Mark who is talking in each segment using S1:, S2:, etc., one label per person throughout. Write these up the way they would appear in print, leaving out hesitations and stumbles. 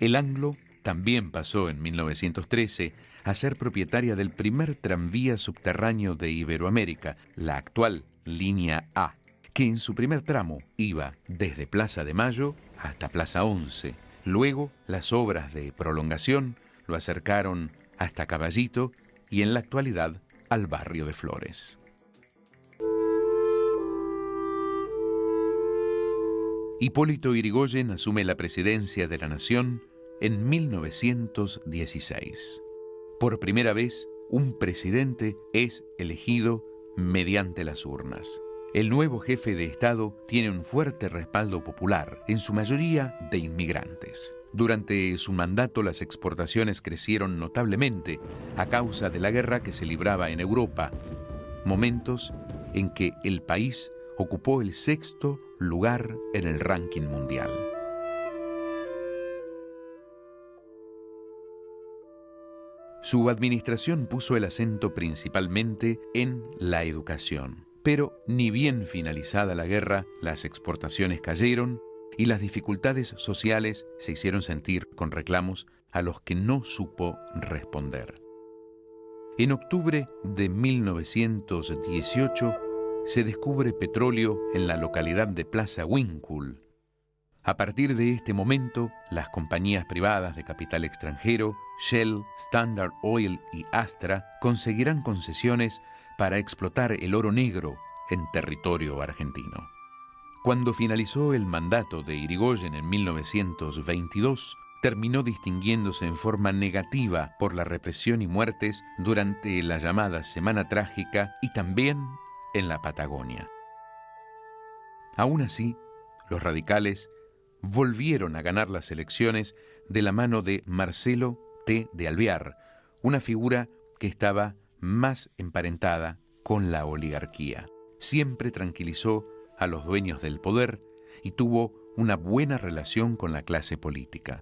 S1: El Anglo también pasó en 1913 a ser propietaria del primer tranvía subterráneo de Iberoamérica, la actual Línea A, que en su primer tramo iba desde Plaza de Mayo hasta Plaza 11. Luego, las obras de prolongación lo acercaron hasta Caballito y en la actualidad al barrio de Flores. Hipólito Yrigoyen asume la presidencia de la Nación en 1916. Por primera vez, un presidente es elegido mediante las urnas. El nuevo jefe de Estado tiene un fuerte respaldo popular, en su mayoría de inmigrantes. Durante su mandato, las exportaciones crecieron notablemente a causa de la guerra que se libraba en Europa, momentos en que el país ocupó el 6º lugar en el ranking mundial. Su administración puso el acento principalmente en la educación. Pero ni bien finalizada la guerra, las exportaciones cayeron y las dificultades sociales se hicieron sentir con reclamos a los que no supo responder. En octubre de 1918 se descubre petróleo en la localidad de Plaza Winkle. A partir de este momento, las compañías privadas de capital extranjero, Shell, Standard Oil y Astra, conseguirán concesiones para explotar el oro negro en territorio argentino. Cuando finalizó el mandato de Yrigoyen en 1922, terminó distinguiéndose en forma negativa por la represión y muertes durante la llamada Semana Trágica y también en la Patagonia. Aún así, los radicales volvieron a ganar las elecciones de la mano de Marcelo T. de Alvear, una figura que estaba más emparentada con la oligarquía. Siempre tranquilizó a los dueños del poder y tuvo una buena relación con la clase política.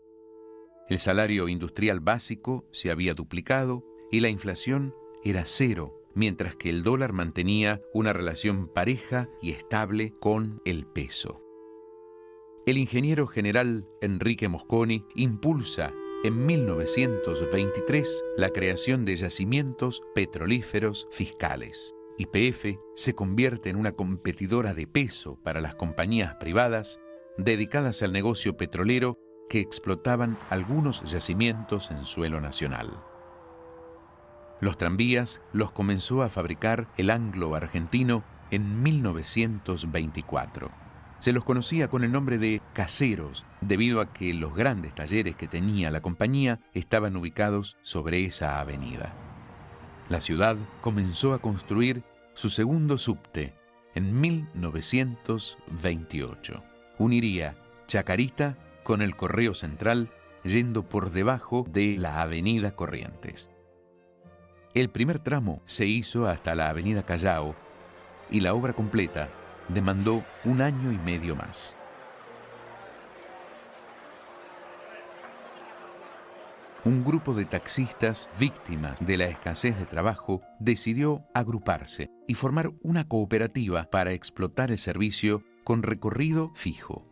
S1: El salario industrial básico se había duplicado y la inflación era cero, mientras que el dólar mantenía una relación pareja y estable con el peso. El ingeniero general Enrique Mosconi impulsa en 1923 la creación de yacimientos petrolíferos fiscales. YPF se convierte en una competidora de peso para las compañías privadas dedicadas al negocio petrolero que explotaban algunos yacimientos en suelo nacional. Los tranvías los comenzó a fabricar el Anglo argentino en 1924. Se los conocía con el nombre de caseros, debido a que los grandes talleres que tenía la compañía estaban ubicados sobre esa avenida. La ciudad comenzó a construir su segundo subte en 1928. Uniría Chacarita con el Correo Central, yendo por debajo de la avenida Corrientes. El primer tramo se hizo hasta la avenida Callao y la obra completa demandó 1 año y medio más. Un grupo de taxistas víctimas de la escasez de trabajo decidió agruparse y formar una cooperativa para explotar el servicio con recorrido fijo.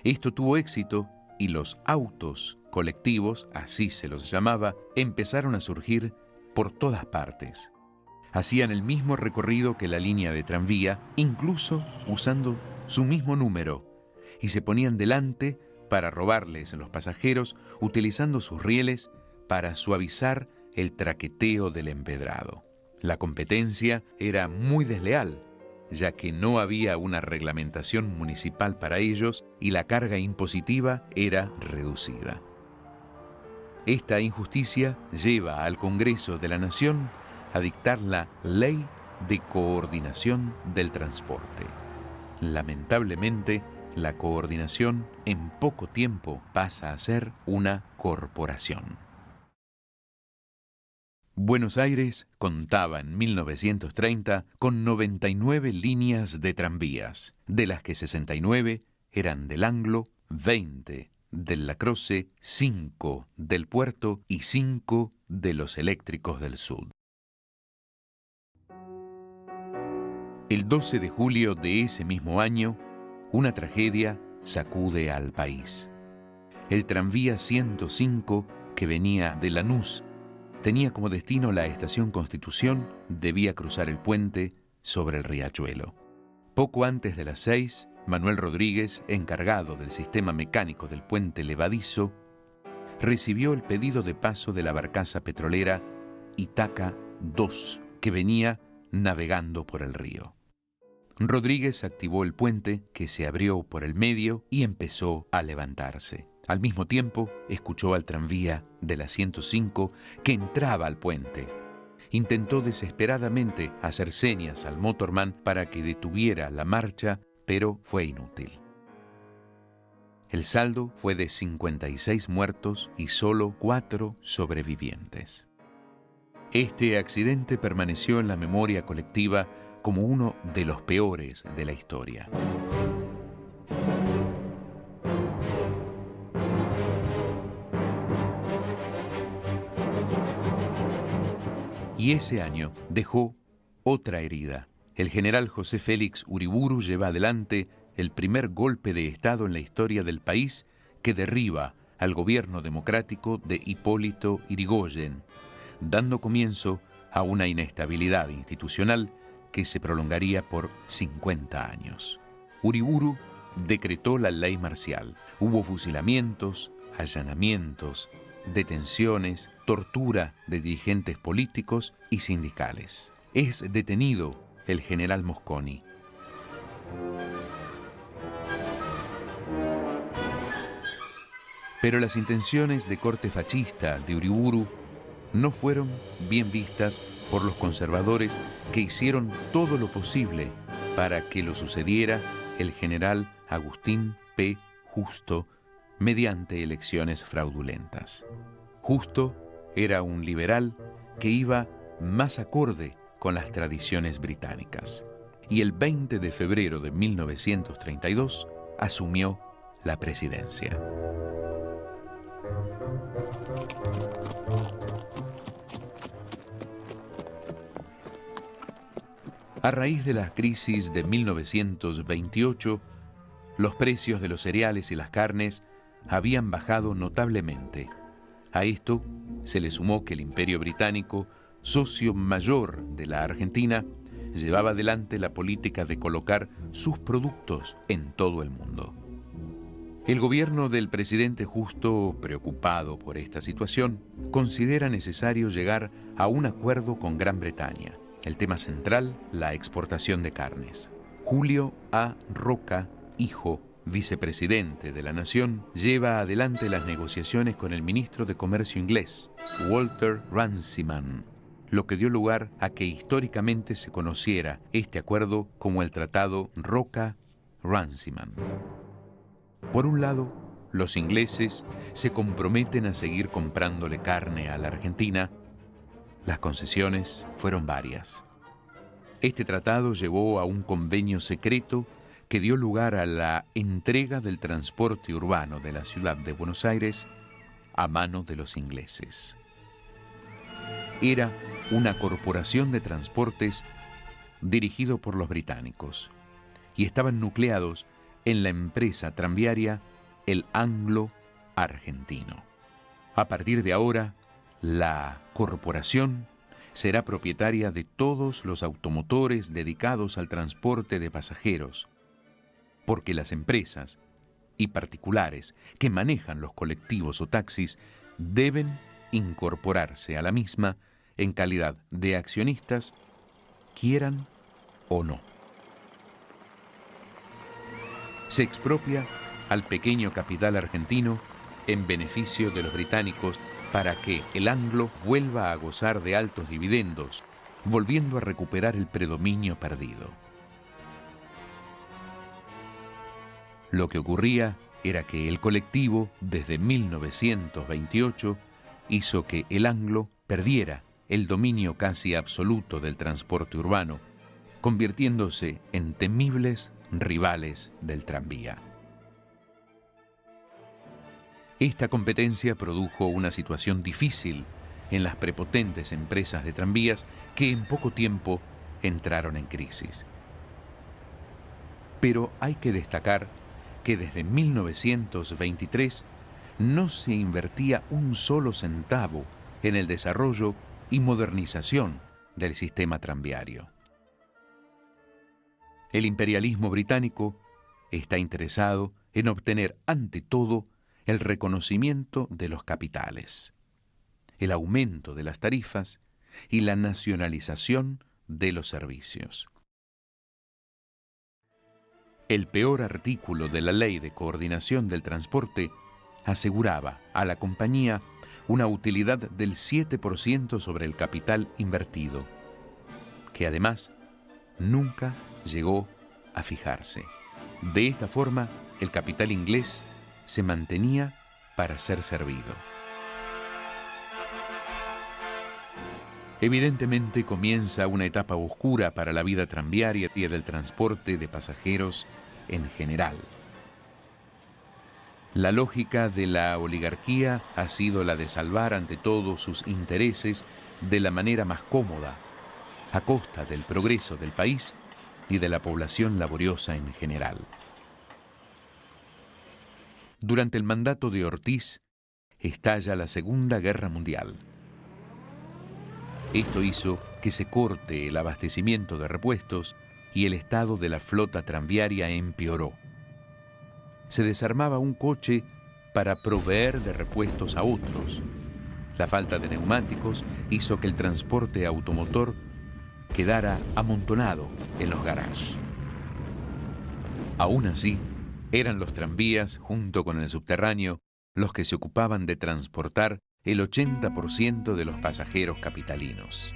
S1: Esto tuvo éxito y los autos colectivos, así se los llamaba, empezaron a surgir por todas partes. Hacían el mismo recorrido que la línea de tranvía, incluso usando su mismo número, y se ponían delante para robarles a los pasajeros, utilizando sus rieles para suavizar el traqueteo del empedrado. La competencia era muy desleal, ya que no había una reglamentación municipal para ellos y la carga impositiva era reducida. Esta injusticia lleva al Congreso de la Nación a dictar la Ley de Coordinación del Transporte. Lamentablemente, la coordinación en poco tiempo pasa a ser una corporación. Buenos Aires contaba en 1930 con 99 líneas de tranvías, de las que 69 eran del Anglo, 20 del Lacroze, 5 del Puerto y 5 de los eléctricos del Sud. El 12 de julio de ese mismo año, una tragedia sacude al país. El tranvía 105, que venía de Lanús, tenía como destino la estación Constitución, debía cruzar el puente sobre el riachuelo. Poco antes de las 6, Manuel Rodríguez, encargado del sistema mecánico del puente levadizo, recibió el pedido de paso de la barcaza petrolera Itaca II, que venía navegando por el río. Rodríguez activó el puente, que se abrió por el medio y empezó a levantarse. Al mismo tiempo, escuchó al tranvía de la 105 que entraba al puente. Intentó desesperadamente hacer señas al motorman para que detuviera la marcha, pero fue inútil. El saldo fue de 56 muertos y solo 4 sobrevivientes. Este accidente permaneció en la memoria colectiva como uno de los peores de la historia. Y ese año dejó otra herida. El general José Félix Uriburu lleva adelante el primer golpe de Estado en la historia del país que derriba al gobierno democrático de Hipólito Yrigoyen, dando comienzo a una inestabilidad institucional que se prolongaría por 50 años. Uriburu decretó la ley marcial. Hubo fusilamientos, allanamientos, detenciones, tortura de dirigentes políticos y sindicales. Es detenido el general Mosconi. Pero las intenciones de corte fascista de Uriburu no fueron bien vistas por los conservadores, que hicieron todo lo posible para que lo sucediera el general Agustín P. Justo mediante elecciones fraudulentas. Justo era un liberal que iba más acorde con las tradiciones británicas, y el 20 de febrero de 1932 asumió la presidencia. A raíz de la crisis de 1928, los precios de los cereales y las carnes habían bajado notablemente. A esto se le sumó que el Imperio Británico, socio mayor de la Argentina, llevaba adelante la política de colocar sus productos en todo el mundo. El gobierno del presidente Justo, preocupado por esta situación, considera necesario llegar a un acuerdo con Gran Bretaña. El tema central, la exportación de carnes. Julio A. Roca, hijo, vicepresidente de la Nación, lleva adelante las negociaciones con el ministro de Comercio inglés, Walter Runciman, lo que dio lugar a que históricamente se conociera este acuerdo como el Tratado Roca-Runciman. Por un lado, los ingleses se comprometen a seguir comprándole carne a la Argentina. Las concesiones fueron varias. Este tratado llevó a un convenio secreto que dio lugar a la entrega del transporte urbano de la ciudad de Buenos Aires a mano de los ingleses. Era una corporación de transportes dirigido por los británicos y estaban nucleados en la empresa tranviaria El Anglo Argentino. A partir de ahora, la corporación será propietaria de todos los automotores dedicados al transporte de pasajeros, porque las empresas y particulares que manejan los colectivos o taxis deben incorporarse a la misma en calidad de accionistas, quieran o no. Se expropia al pequeño capital argentino en beneficio de los británicos para que el Anglo vuelva a gozar de altos dividendos, volviendo a recuperar el predominio perdido. Lo que ocurría era que el colectivo, desde 1928, hizo que el Anglo perdiera el dominio casi absoluto del transporte urbano, convirtiéndose en temibles rivales del tranvía. Esta competencia produjo una situación difícil en las prepotentes empresas de tranvías que en poco tiempo entraron en crisis. Pero hay que destacar que desde 1923 no se invertía un solo centavo en el desarrollo y modernización del sistema tranviario. El imperialismo británico está interesado en obtener ante todo el reconocimiento de los capitales, el aumento de las tarifas y la nacionalización de los servicios. El peor artículo de la Ley de Coordinación del Transporte aseguraba a la compañía una utilidad del 7% sobre el capital invertido, que además nunca llegó a fijarse. De esta forma, el capital inglés se mantenía para ser servido. Evidentemente comienza una etapa oscura para la vida tranviaria y del transporte de pasajeros en general. La lógica de la oligarquía ha sido la de salvar ante todo sus intereses de la manera más cómoda, a costa del progreso del país y de la población laboriosa en general. Durante el mandato de Ortiz, estalla la Segunda Guerra Mundial. Esto hizo que se corte el abastecimiento de repuestos y el estado de la flota tranviaria empeoró. Se desarmaba un coche para proveer de repuestos a otros. La falta de neumáticos hizo que el transporte automotor quedara amontonado en los garajes. Aún así, eran los tranvías, junto con el subterráneo, los que se ocupaban de transportar el 80% de los pasajeros capitalinos.